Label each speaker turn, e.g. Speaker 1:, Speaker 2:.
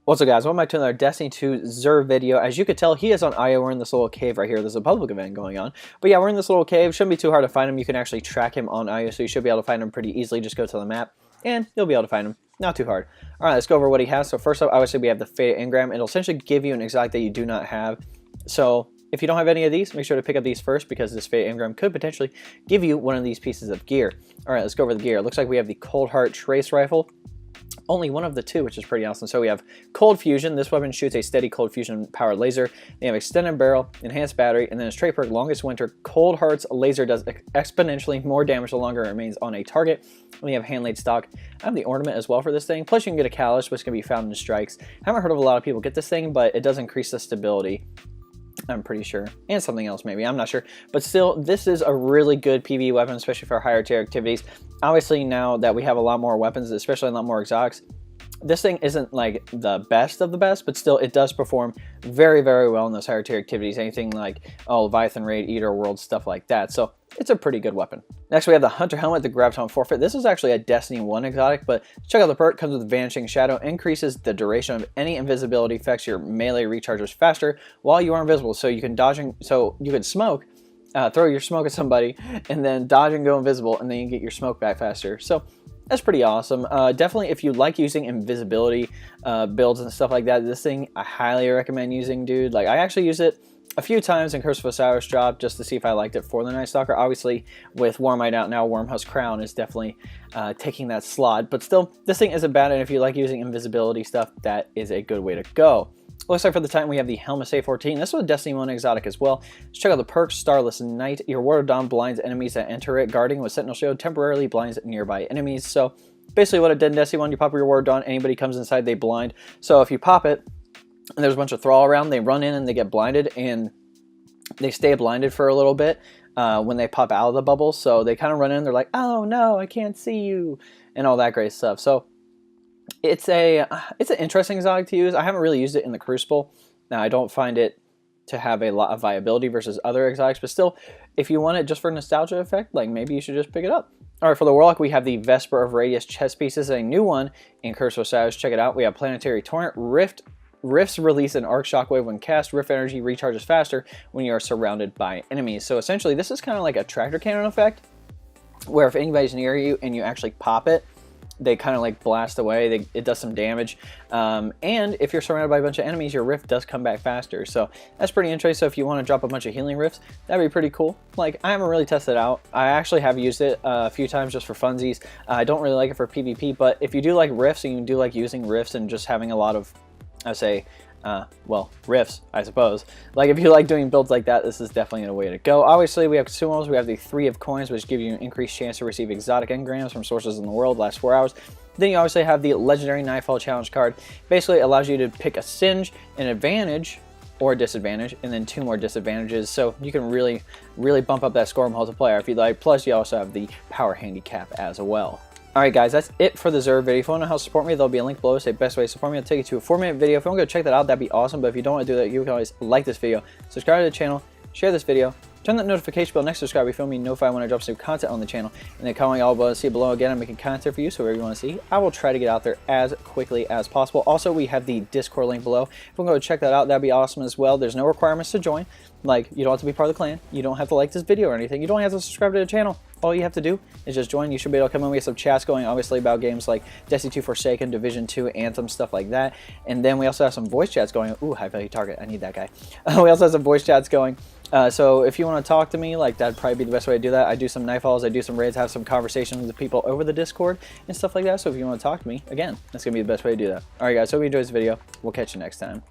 Speaker 1: What's up, guys? Welcome back to another Destiny 2 Zer video. As you could tell, he is on IO. We're in this little cave right here. There's a public event going on. But yeah, we're in this little cave. Shouldn't be too hard to find him. You can actually track him on IO, so you should be able to find him pretty easily. Just go to the map, and you'll be able to find him. Not too hard. All right, let's go over what he has. So first up, obviously, we have the Fate Engram. It'll essentially give you an exotic that you do not have. So if you don't have any of these, make sure to pick up these first, because this Fate Engram could potentially give you one of these pieces of gear. All right, let's go over the gear. It looks like we have the Cold Heart Trace Rifle. Only one of the two, which is pretty awesome. So we have Cold Fusion. This weapon shoots a steady Cold Fusion powered laser. They have Extended Barrel, Enhanced Battery, and then a straight perk, Longest Winter. Cold Heart's laser does exponentially more damage the longer it remains on a target. We have Hand Laid Stock. I have the Ornament as well for this thing. Plus you can get a Callus, which can be found in strikes. I haven't heard of a lot of people get this thing, but it does increase the stability, I'm pretty sure, and something else maybe, I'm not sure, but still, this is a really good PvE weapon, especially for higher tier activities. Obviously, now that we have a lot more weapons, especially a lot more exotics, this thing isn't like the best of the best, but still, it does perform very, very well in those higher tier activities. Anything like, oh, Leviathan Raid, Eater World, stuff like that. So it's a pretty good weapon. Next, we have the Hunter Helmet, the Graviton Forfeit. This is actually a Destiny 1 exotic, but check out the perk. Comes with Vanishing Shadow, increases the duration of any invisibility effects. Your melee recharges faster while you are invisible. So you can dodge, so you can smoke, throw your smoke at somebody, and then dodge and go invisible, and then you can get your smoke back faster. So that's pretty awesome. Definitely, if you like using invisibility builds and stuff like that, this thing I highly recommend using, dude. Like, I actually use it a few times in Curse of Osiris drop just to see if I liked it for the Night Stalker. Obviously, with Warmind out now, Wormhusk Crown is definitely taking that slot. But still, this thing isn't bad, and if you like using invisibility stuff, that is a good way to go. Looks like for the Titan, we have the Helmet A14. This was a Destiny 1 exotic as well. Let's check out the perks. Starless Night. Your Ward of Dawn blinds enemies that enter it. Guarding with Sentinel Shield temporarily blinds nearby enemies. So basically what it did in Destiny 1, you pop your Ward of Dawn, anybody comes inside, they blind. So if you pop it, and there's a bunch of thrall around, they run in and they get blinded, and they stay blinded for a little bit when they pop out of the bubble. So they kind of run in, they're like, oh no, I can't see you, and all that great stuff. So it's an interesting exotic to use. I haven't really used it in the Crucible. Now, I don't find it to have a lot of viability versus other exotics, but still, if you want it just for nostalgia effect, like, maybe you should just pick it up. All right, for the Warlock, we have the Vesper of Radius chest piece. This is a new one in Curse of Osiris. Check it out. We have Planetary Torrent. Rifts release an arc shockwave when cast. Rift energy recharges faster when you are surrounded by enemies. So essentially, this is kind of like a tractor cannon effect, where if anybody's near you and you actually pop it, they kind of like blast away. It does some damage. And if you're surrounded by a bunch of enemies, your rift does come back faster. So that's pretty interesting. So if you want to drop a bunch of healing rifts, that'd be pretty cool. Like, I haven't really tested it out. I actually have used it a few times just for funsies. I don't really like it for PvP, but if you do like rifts and you do like using rifts and just having a lot of, I would say, well, rifts, I suppose. Like, if you like doing builds like that, this is definitely a way to go. Obviously, we have consumers. We have the 3 of coins, which give you an increased chance to receive exotic engrams from sources in the world last 4 hours. Then you obviously have the legendary Nightfall challenge card. Basically, it allows you to pick a singe, an advantage, or a disadvantage, and then 2 more disadvantages. So you can really, really bump up that score multiplier if you'd like. Plus, you also have the power handicap as well. Alright guys, that's it for the Zer video. If you want to know how to support me, there'll be a link below. Say best way to support me. I'll take you to a 4-minute video. If you want to go check that out, that'd be awesome. But if you don't want to do that, you can always like this video, subscribe to the channel, share this video, turn that notification bell next to subscribe if you want to be notified when I drop some content on the channel. And then comment all below, see below. Again, I'm making content for you, so wherever you want to see, I will try to get out there as quickly as possible. Also, we have the Discord link below. If you want to go check that out, that'd be awesome as well. There's no requirements to join. Like, you don't have to be part of the clan. You don't have to like this video or anything. You don't have to subscribe to the channel. All you have to do is just join. You should be able to come in. We have some chats going, obviously, about games like Destiny 2 Forsaken, Division 2, Anthem, stuff like that. And then we also have some voice chats going. Ooh, high value target. I need that guy. We also have some voice chats going. So if you want to talk to me, like, that'd probably be the best way to do that. I do some nightfalls, I do some raids, have some conversations with people over the Discord and stuff like that. So if you want to talk to me, again, that's going to be the best way to do that. Alright guys, hope you enjoyed this video. We'll catch you next time.